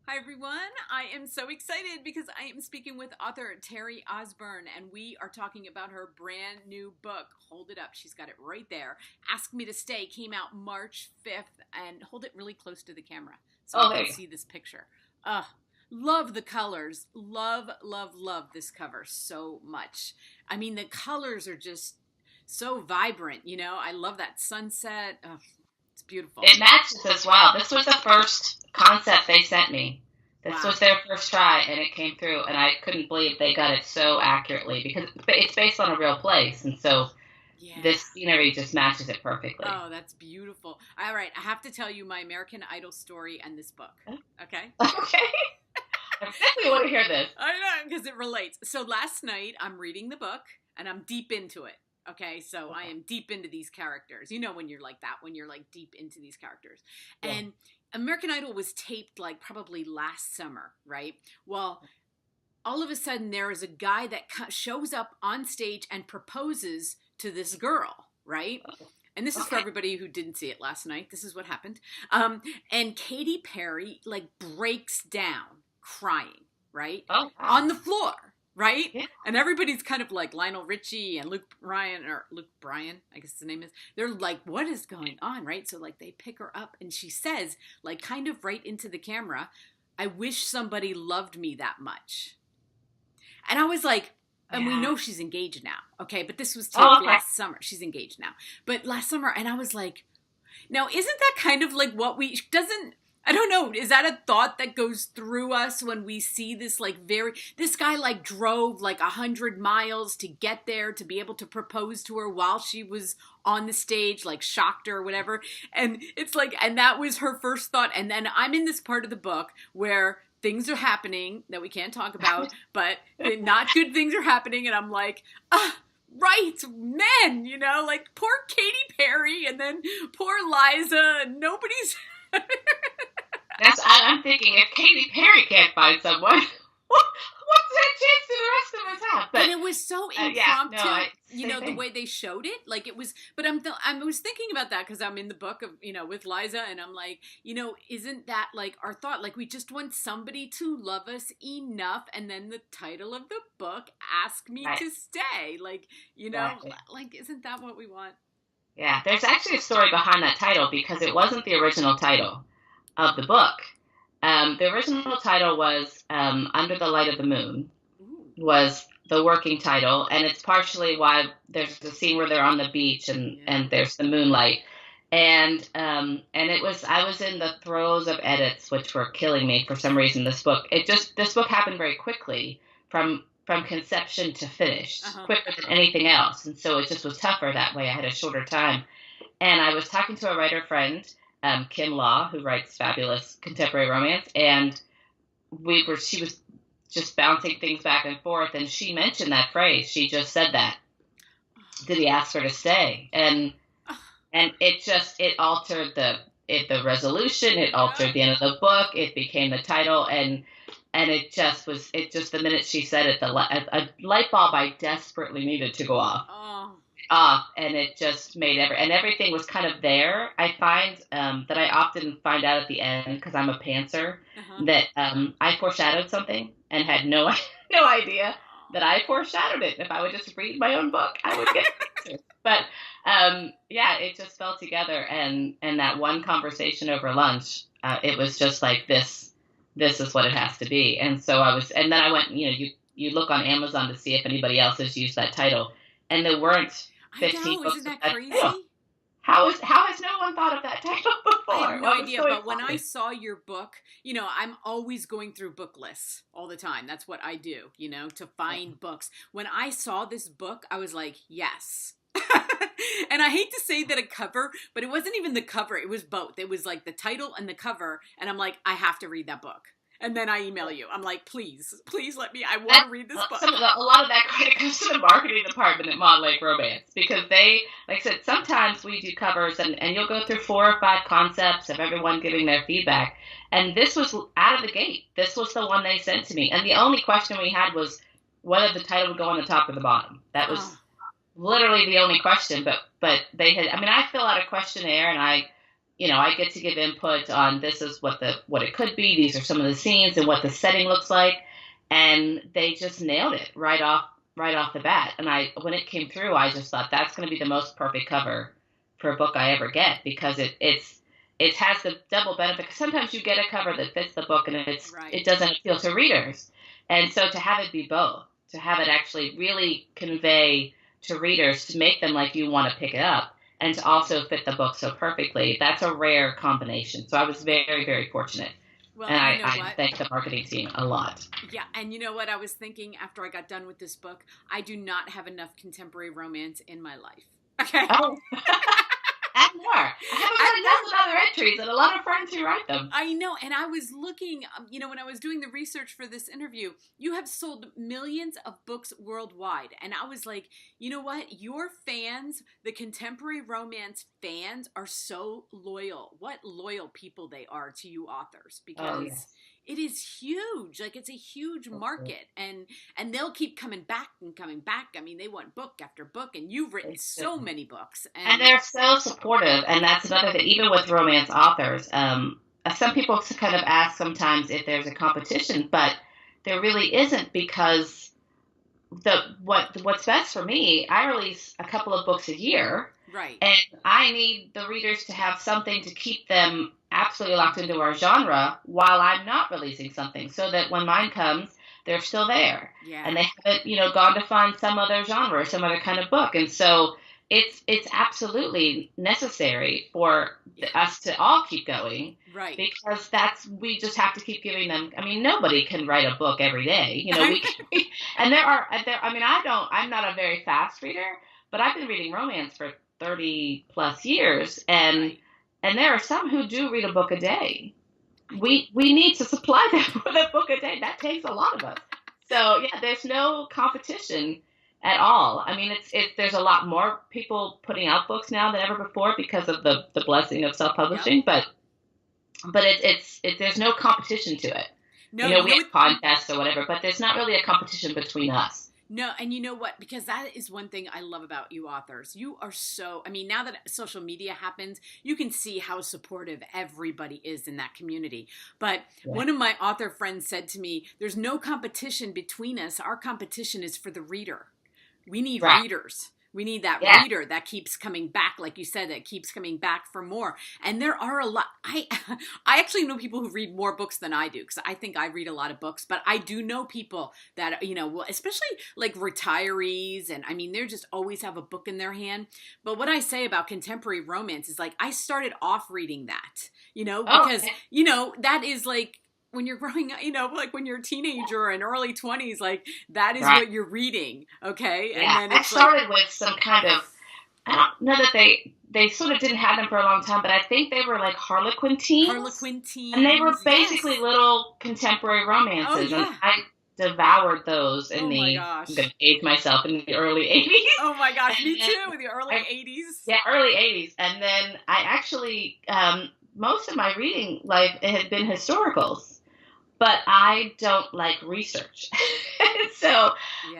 Hi everyone, I am so excited because I am speaking with author Terri Osburn and we are talking about her brand new book. Hold it up, she's got it right there. Ask Me to Stay came out March 5th and hold it really close to the camera so you can see this picture. Love the colors. Love, love, love this cover so much. I mean, the colors are just so vibrant, you know? I love that sunset. It's beautiful. It matches as well. This was the first concept they sent me. This Wow. was their first try, and it came through, and I couldn't believe they got it so accurately because it's based on a real place, and so Yeah. this scenery just matches it perfectly. Oh, that's beautiful. All right, I have to tell you my American Idol story and this book. Okay? Okay. I definitely want to hear this. I know, because it relates. So last night, I'm reading the book, and I'm deep into it. Okay, so I am deep into these characters. You know when you're like that, when you're like deep into these characters. Yeah. And American Idol was taped like probably last summer, right? Well, all of a sudden there is a guy that shows up on stage and proposes to this girl, right? And this is for everybody who didn't see it last night. This is what happened. And Katy Perry like breaks down crying, right? Oh, wow. On the floor, right? Yeah. And everybody's kind of like Lionel Richie and Luke Bryan, I guess his name is. They're like, what is going on, right? So like they pick her up and she says, like kind of right into the camera, I wish somebody loved me that much. And I was like, and we know she's engaged now, okay? But this was last summer. She's engaged now. But last summer, and I was like, now isn't that kind of like what I don't know, is that a thought that goes through us when we see this like this guy like drove like 100 miles to get there to be able to propose to her while she was on the stage, like shocked her or whatever. And it's like, and that was her first thought. And then I'm in this part of the book where things are happening that we can't talk about, but not good things are happening. And I'm like, right, men, you know, like poor Katy Perry and then poor Liza. Nobody's... I'm thinking, if Katy Perry can't find someone, what's that chance do the rest of us have? But it was so impromptu, the way they showed it. Like it was, but I was thinking about that because I'm in the book of, with Liza and I'm like, isn't that like our thought? Like we just want somebody to love us enough. And then the title of the book, Ask Me to Stay. Like, like, isn't that what we want? Yeah, there's actually a story behind that title because it wasn't the original title of the book. The original title was Under the Light of the Moon, was the working title, and it's partially why there's the scene where they're on the beach and there's the moonlight. And I was in the throes of edits, which were killing me for some reason. This book happened very quickly from conception to finish, quicker than anything else. And so it just was tougher that way. I had a shorter time. And I was talking to a writer friend, Kim Law, who writes fabulous contemporary romance, and she was just bouncing things back and forth, and she mentioned that phrase. She just said that. Did he ask her to stay? And it altered the resolution. It altered the end of the book. It became the title, and it just the minute she said it, a light bulb I desperately needed to go off. And it just made everything was kind of there. I find that I often find out at the end, because I'm a pantser, that I foreshadowed something and had no idea that I foreshadowed it. If I would just read my own book, I would get it. But it just fell together, and that one conversation over lunch, it was just like this is what it has to be. And so and then I went, you look on Amazon to see if anybody else has used that title, and there weren't 15 books. Isn't that crazy? How has no one thought of that title before? I have no idea, but when I saw your book, I'm always going through book lists all the time. That's what I do, to find books. When I saw this book, I was like, yes. And I hate to say that a cover, but it wasn't even the cover. It was both. It was like the title and the cover. And I'm like, I have to read that book. And then I email you. I'm like, please let me. I want to read this book. A lot of that credit comes to the marketing department at Mon Lake Romance, because they, like I said, sometimes we do covers and you'll go through 4 or 5 concepts of everyone giving their feedback. And this was out of the gate. This was the one they sent to me. And the only question we had was whether the title would go on the top or the bottom. That was literally the only question. But they had, I fill out a questionnaire and I I get to give input on this is what it could be. These are some of the scenes and what the setting looks like. And they just nailed it right off the bat. And when it came through, I just thought that's going to be the most perfect cover for a book I ever get, because it has the double benefit. Because sometimes you get a cover that fits the book and it doesn't appeal to readers. And so to have it be both, to have it actually really convey to readers, to make them like you want to pick it up, and to also fit the book so perfectly, that's a rare combination. So I was very, very fortunate. Well, and I thank the marketing team a lot. Yeah, and you know what? I was thinking after I got done with this book, I do not have enough contemporary romance in my life. Okay? Oh. Add more. I have 1,000 other entries and a lot of friends who write them. I know, and I was looking, when I was doing the research for this interview, you have sold millions of books worldwide, and I was like, you know what? Your fans, the contemporary romance fans, are so loyal. What loyal people they are to you authors, because it is huge. Like, it's a huge market, and they'll keep coming back and coming back. I mean, they want book after book, and you've written so many books. And they're so supportive, and that's another thing, even with romance authors. Some people kind of ask sometimes if there's a competition, but there really isn't, because what's best for me, I release a couple of books a year. Right. And I need the readers to have something to keep them absolutely locked into our genre while I'm not releasing something, so that when mine comes, they're still there. Yeah. And they haven't, gone to find some other genre, some other kind of book. And so it's absolutely necessary for us to all keep going. Right. Because we just have to keep giving them. I mean, nobody can write a book every day. And I'm not a very fast reader, but I've been reading romance for 30 plus years, and there are some who do read a book a day. We need to supply them with a book a day. That takes a lot of us. So yeah, there's no competition at all. I mean, there's a lot more people putting out books now than ever before because of the blessing of self-publishing, but there's no competition to it. No, we have contests or whatever, but there's not really a competition between us. No, and you know what? Because that is one thing I love about you authors. You are now that social media happens, you can see how supportive everybody is in that community. But one of my author friends said to me, there's no competition between us. Our competition is for the reader. We need readers. We need that reader that keeps coming back, like you said, that keeps coming back for more. And there are a lot. I actually know people who read more books than I do, because I think I read a lot of books. But I do know people that, especially like retirees, and I mean, they just always have a book in their hand. But what I say about contemporary romance is, like, I started off reading that, because, that is like, when you're growing up, like when you're a teenager and early 20s, like that is what you're reading, okay? Yeah, and then I started with some kind of, I don't know that they sort of didn't have them for a long time, but I think they were like Harlequin teens. And they were basically little contemporary romances. Oh, yeah. And I devoured those in I'm going to age myself, in the early 80s. Oh my gosh, me too, in the early 80s. Yeah, early 80s. And then I actually, most of my reading life had been historicals. But I don't like research. So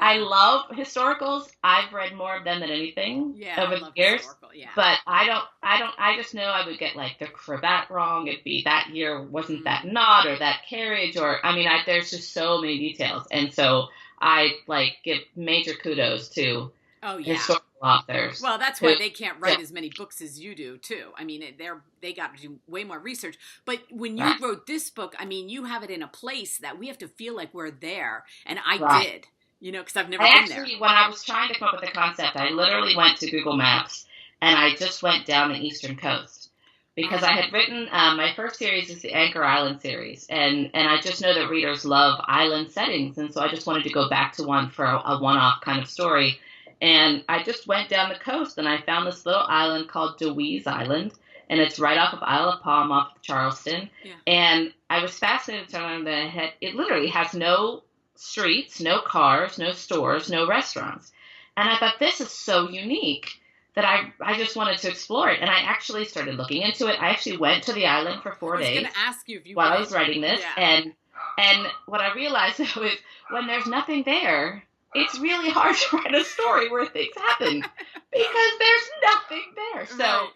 I love historicals. I've read more of them than anything over the years. But I just know I would get like the cravat wrong. It'd be that year wasn't that knot or that carriage, or there's just so many details. And so I give major kudos to historical authors. Well, that's why they can't write as many books as you do, too. I mean, they got to do way more research. But when you wrote this book, I mean, you have it in a place that we have to feel like we're there. And I did, because I've never been there. When I was trying to come up with the concept, I literally went to Google Maps, and I just went down the Eastern Coast. Because I had written, my first series is the Anchor Island series. And I just know that readers love island settings. And so I just wanted to go back to one for a one-off kind of story. And I just went down the coast, and I found this little island called Deweese Island, and it's right off of Isle of Palm, off of Charleston. Yeah. And I was fascinated to learn that it literally has no streets, no cars, no stores, no restaurants. And I thought, this is so unique that I just wanted to explore it. And I actually started looking into it. I actually went to the island for 4 days. I was going to ask you if you while I was writing this. Yeah. And what I realized though is, when there's nothing there, it's really hard to write a story where things happen because there's nothing there. So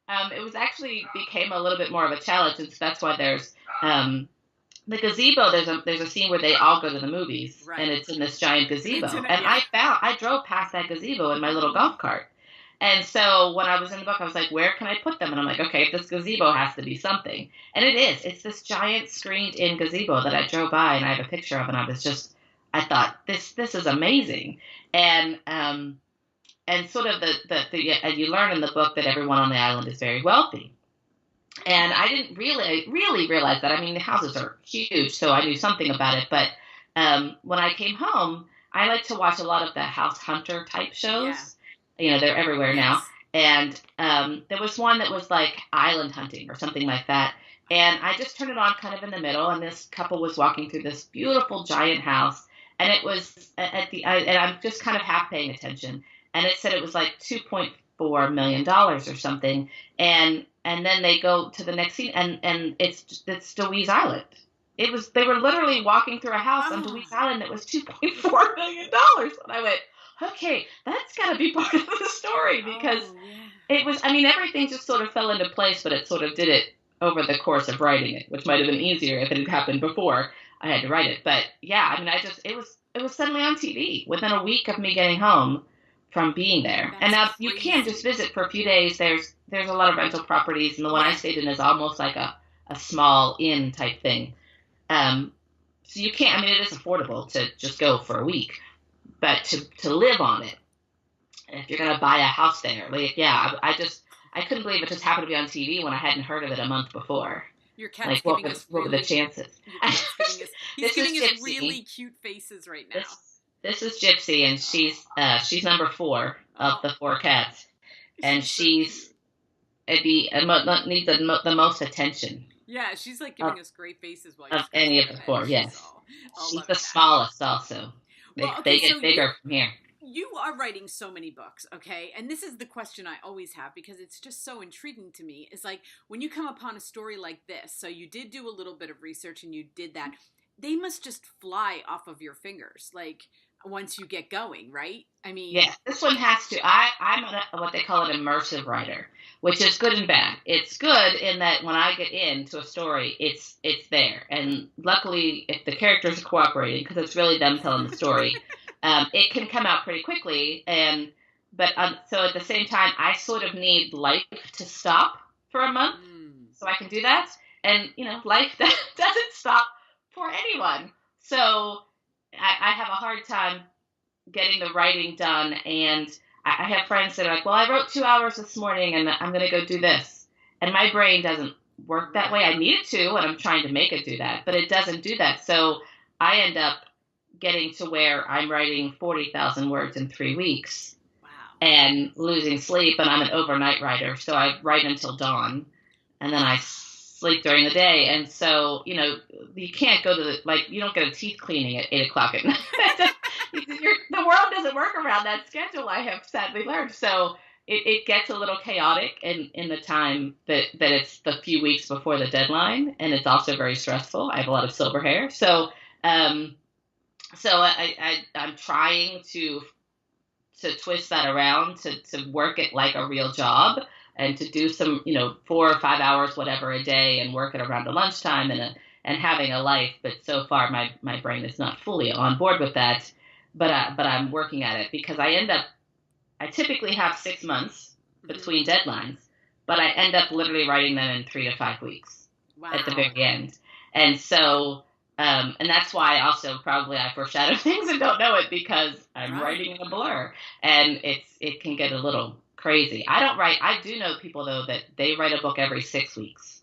It was actually became a little bit more of a challenge, and so that's why there's the gazebo. There's a scene where they all go to the movies, Right. and it's in this giant gazebo. And Yeah. I drove past that gazebo in my little golf cart. And so when I was in the book, I was like, where can I put them? And I'm like, okay, this gazebo has to be something. And it is. It's this giant screened-in gazebo that I drove by, and I have a picture of, and I thought, this is amazing. And sort of and you learn in the book that everyone on the island is very wealthy. And I didn't really realize that. I mean, the houses are huge, so I knew something about it. But when I came home, I like to watch a lot of the House Hunter type shows. Yeah. They're everywhere now. And there was one that was like island hunting or something like that. And I just turned it on kind of in the middle, and this couple was walking through this beautiful giant house. And it was and I'm just kind of half paying attention. And it said it was like $2.4 million or something. And then they go to the next scene, and it's Dewey's Island. They were literally walking through a house on Dewey's Island that was $2.4 million. And I went, okay, that's got to be part of the story, because it was, I mean, everything just sort of fell into place, but it sort of did it over the course of writing it, which might have been easier if it had happened before I had to write it. But yeah, I mean, it was suddenly on TV within a week of me getting home from being there. That's and now crazy. You can just visit for a few days. There's a lot of rental properties, and the one I stayed in is almost like a small inn type thing. So you can't, I mean, it is affordable to just go for a week, but to live on it, if you're going to buy a house there, like, yeah, I couldn't believe it just happened to be on TV when I hadn't heard of it a month before. Your cat's what were the chances? He's giving us really cute faces right now. This is Gypsy, and she's number 4 of the 4 cats, and needs the most attention. Yeah, she's like giving us great faces while of any of the 4. Yes, she's the smallest also. They get bigger from here. You are writing so many books, okay? And this is the question I always have, because it's just so intriguing to me. It's like, when you come upon a story like this, so you did do a little bit of research and you did that, they must just fly off of your fingers, like, once you get going, right? I mean... Yeah, this one has to. I'm what they call an immersive writer, which is good and bad. It's good in that when I get into a story, it's there. And luckily, if the characters are cooperating, because it's really them telling the story, it can come out pretty quickly. But so at the same time, I sort of need life to stop for a month so I can do that. And, life doesn't stop for anyone. So... I have a hard time getting the writing done, and I have friends that are like, well, I wrote 2 hours this morning, and I'm going to go do this. And my brain doesn't work that way. I need it to, and I'm trying to make it do that, but it doesn't do that. So I end up getting to where I'm writing 40,000 words in 3 weeks. Wow. And losing sleep, and I'm an overnight writer, so I write until dawn, and then I sleep during the day. And so, you can't go to you don't get a teeth cleaning at 8:00 at night. The world doesn't work around that schedule, I have sadly learned. So it gets a little chaotic in the time that it's the few weeks before the deadline. And it's also very stressful. I have a lot of silver hair. So, I'm trying to twist that around, to work it like a real job, and to do some, 4 or 5 hours, whatever, a day, and work it around the lunchtime and having a life. But so far, my brain is not fully on board with that. But I'm working at it, because I typically have 6 months between deadlines, but I end up literally writing them in 3 to 5 weeks at the very end. And so, and that's why also probably I foreshadow things and don't know it, because I'm writing in a blur, and it can get a little crazy. I do know people, though, that they write a book every 6 weeks.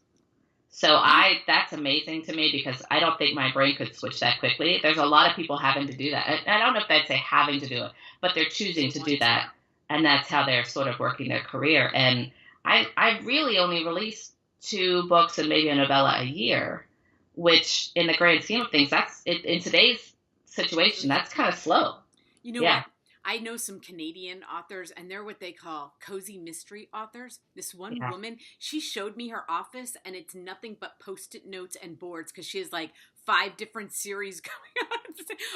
So that's amazing to me, because I don't think my brain could switch that quickly. There's a lot of people having to do that. And I don't know if I'd say having to do it, but they're choosing to do that. And that's how they're sort of working their career. And I really only release 2 books and maybe a novella a year, which in the grand scheme of things, in today's situation, that's kind of slow. You know what? I know some Canadian authors, and they're what they call cozy mystery authors. This one woman, she showed me her office, and it's nothing but Post-it notes and boards because she has like 5 different series going on.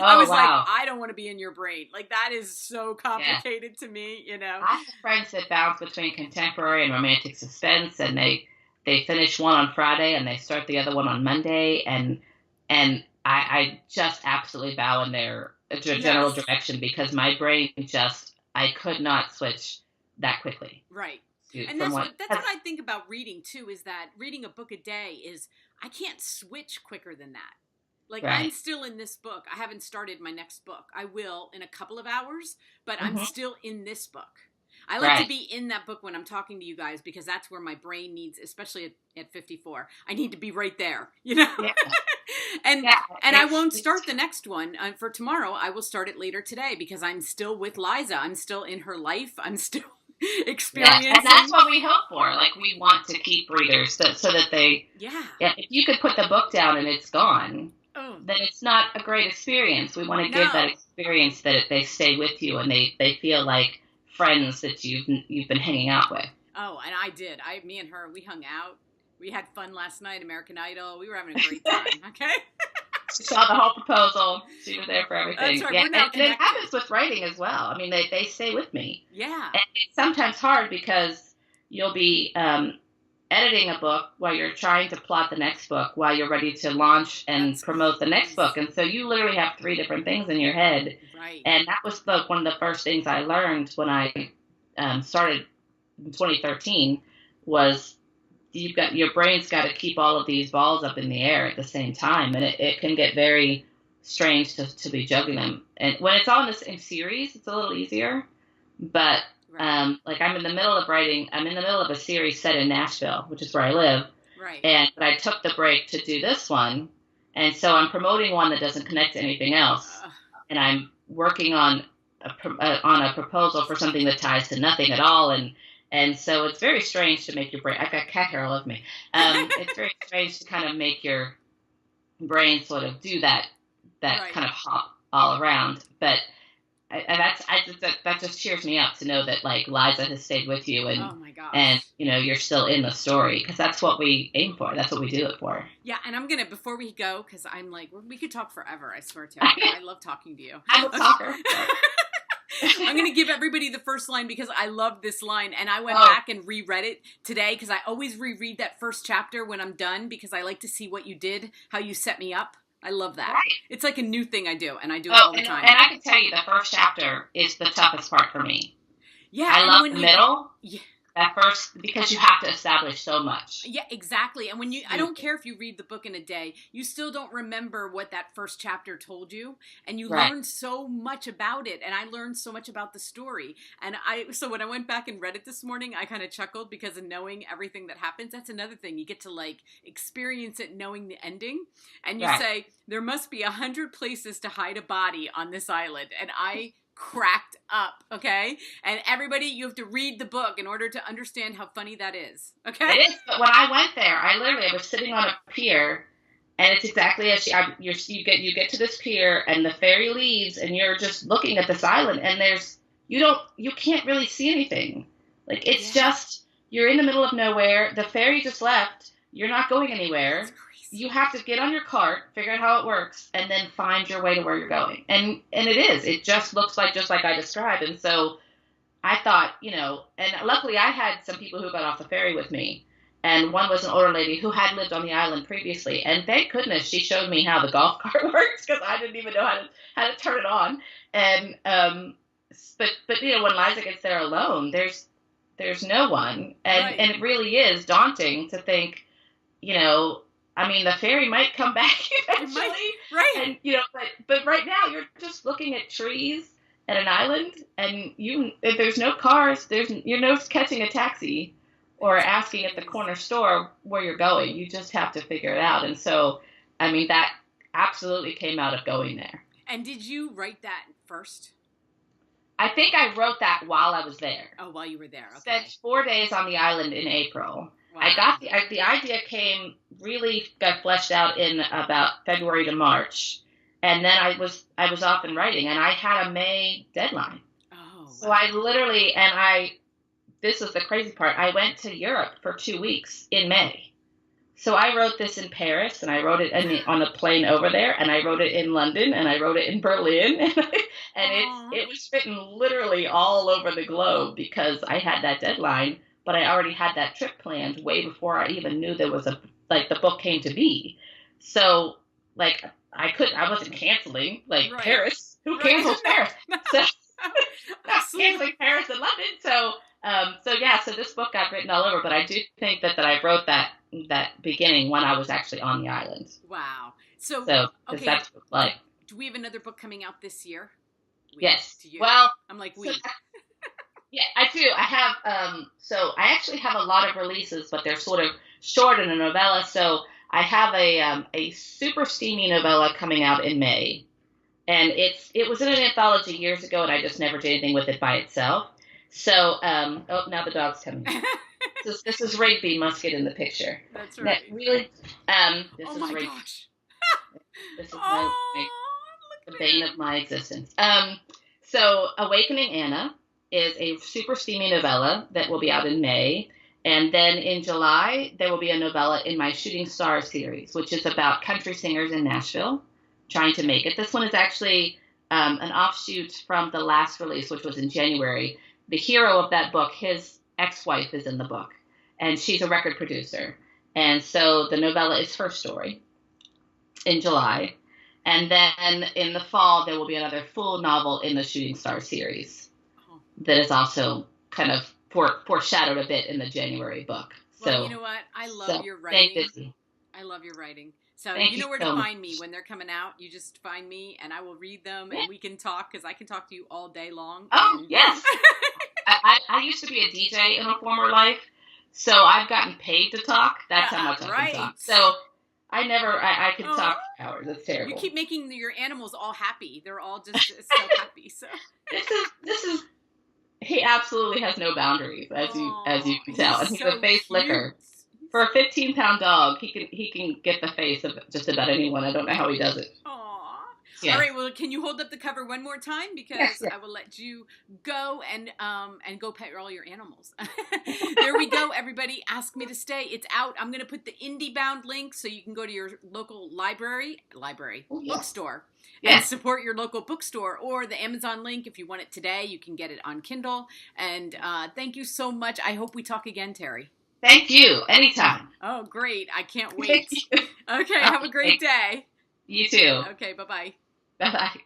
I was like, I don't want to be in your brain. Like, that is so complicated to me, you know. I have friends that bounce between contemporary and romantic suspense, and they finish one on Friday and they start the other one on Monday, and I just absolutely bow in their general direction because my brain I could not switch that quickly. Right. And that's what I think about reading too, is that reading a book a day I can't switch quicker than that. Like, I'm still in this book. I haven't started my next book. I will in a couple of hours, but I'm still in this book. I like to be in that book when I'm talking to you guys because that's where my brain needs, especially at 54. I need to be right there, you know? Yeah. and I won't start the next one for tomorrow. I will start it later today because I'm still with Liza. I'm still in her life. I'm still experiencing. And that's what we hope for. Like, we want to keep readers so that they, if you could put the book down and it's gone, then it's not a great experience. We want to give that experience that they stay with you and they feel like friends that you've been hanging out with. Oh, and I did. Me and her, we hung out. We had fun last night, American Idol. We were having a great time, okay? She saw the whole proposal. She was there for everything. That's right. And it happens with writing as well. I mean, they stay with me. Yeah. And it's sometimes hard because you'll be editing a book while you're trying to plot the next book, while you're ready to launch and promote the next book. And so you literally have 3 different things in your head. Right. And that was one of the first things I learned when I started in 2013 was your brain's got to keep all of these balls up in the air at the same time. And it can get very strange to be juggling them. And when it's all in the same series, it's a little easier. But like I'm in the middle of a series set in Nashville, which is where I live. Right. But I took the break to do this one. And so I'm promoting one that doesn't connect to anything else. And I'm working on a proposal for something that ties to nothing at all. And so it's very strange to make your brain, I've got cat hair all over me. It's very strange to kind of make your brain sort of do that kind of hop all around. But that just cheers me up to know that, like, Liza has stayed with you and, oh my gosh, and you're still in the story, because that's what we aim for. That's what we do it for. Yeah, and I'm going to, before we go, because I'm like, we could talk forever, I swear to you. I love talking to you. I'm a talker. I'm going to give everybody the first line because I love this line, and I went back and reread it today because I always reread that first chapter when I'm done because I like to see what you did, how you set me up. I love that. Right. It's like a new thing I do, and I do it all the time. And I can tell you the first chapter is the toughest part for me. Yeah. I love the middle. Yeah. At first, because you have to establish so much. Yeah, exactly. And when I don't care if you read the book in a day, you still don't remember what that first chapter told you. And you learn so much about it. And I learned so much about the story. And so when I went back and read it this morning, I kind of chuckled because of knowing everything that happens. That's another thing. You get to, like, experience it knowing the ending. And you say, there must be 100 places to hide a body on this island. And I cracked up, okay? And everybody, you have to read the book in order to understand how funny that is, okay? It is, but when I went there, I was sitting on a pier, and it's exactly as you get to this pier, and the ferry leaves, and you're just looking at this island, and you can't really see anything. Like, it's just, you're in the middle of nowhere, the ferry just left, you're not going anywhere. You have to get on your cart, figure out how it works, and then find your way to where you're going. And it just looks like just like I described. And so I thought, and luckily I had some people who got off the ferry with me. And one was an older lady who had lived on the island previously. And thank goodness she showed me how the golf cart works, because I didn't even know how to turn it on. And but when Liza gets there alone, there's no one. And it really is daunting to think, I mean, the ferry might come back eventually, right? And but right now you're just looking at trees and an island, and if there's no cars, you're no catching a taxi or asking at the corner store where you're going. You just have to figure it out. And so, I mean, that absolutely came out of going there. And did you write that first? I think I wrote that while I was there. Oh, while you were there. Okay. Spent 4 days on the island in April. Wow. I got the idea got fleshed out in about February to March, and then I was off and writing, and I had a May deadline. So I literally, this is the crazy part, I went to Europe for 2 weeks in May. So I wrote this in Paris, and I wrote it on a plane over there, and I wrote it in London, and I wrote it in Berlin, and it was written literally all over the globe because I had that deadline, but I already had that trip planned way before I even knew there was the book came to be. So like I wasn't canceling Paris. Who cancels Paris? So canceling Paris and London. So this book got written all over, but I do think that I wrote that beginning when I was actually on the island. Wow. So okay. That's do we have another book coming out this year? Yes. Well, I'm like, yeah, I do. I have, so I actually have a lot of releases, but they're sort of short in a novella. So I have a super steamy novella coming out in May, and it was in an anthology years ago, and I just never did anything with it by itself. So, now the dog's coming. This is Rigby Musket in the picture. That's right. Really, this is my Rigby. Gosh. This is the bane of my existence. So Awakening Anna is a super steamy novella that will be out in May. And then in July, there will be a novella in my Shooting Stars series, which is about country singers in Nashville trying to make it. This one is actually an offshoot from the last release, which was in January. The hero of that book, his ex-wife is in the book, and she's a record producer. And so the novella is her story in July. And then in the fall, there will be another full novel in the Shooting Star series that is also kind of foreshadowed a bit in the January book. Well, so, you know what? I love your writing. Busy. I love your writing. So Thank you know you where so to find me when they're coming out. You just find me, and I will read them, and we can talk, because I can talk to you all day long. Oh, yes. I used to be a DJ in a former life, so I've gotten paid to talk. That's how much I can talk. So I can talk for hours. It's terrible. You keep making your animals all happy. They're all just so happy. So this is he absolutely has no boundaries, as you can tell. And he's a face licker. For a 15-pound dog, he can get the face of just about anyone. I don't know how he does it. Aww. Yeah. All right. Well, can you hold up the cover one more time, because yes. I will let you go and go pet all your animals. There we go, everybody. Ask Me to Stay. It's out. I'm going to put the IndieBound link so you can go to your local bookstore. Yes. And support your local bookstore, or the Amazon link. If you want it today, you can get it on Kindle. And thank you so much. I hope we talk again, Terri. Thank you. Anytime. Oh, great. I can't wait. Okay, have a great day. You too. Okay, bye-bye. Bye-bye.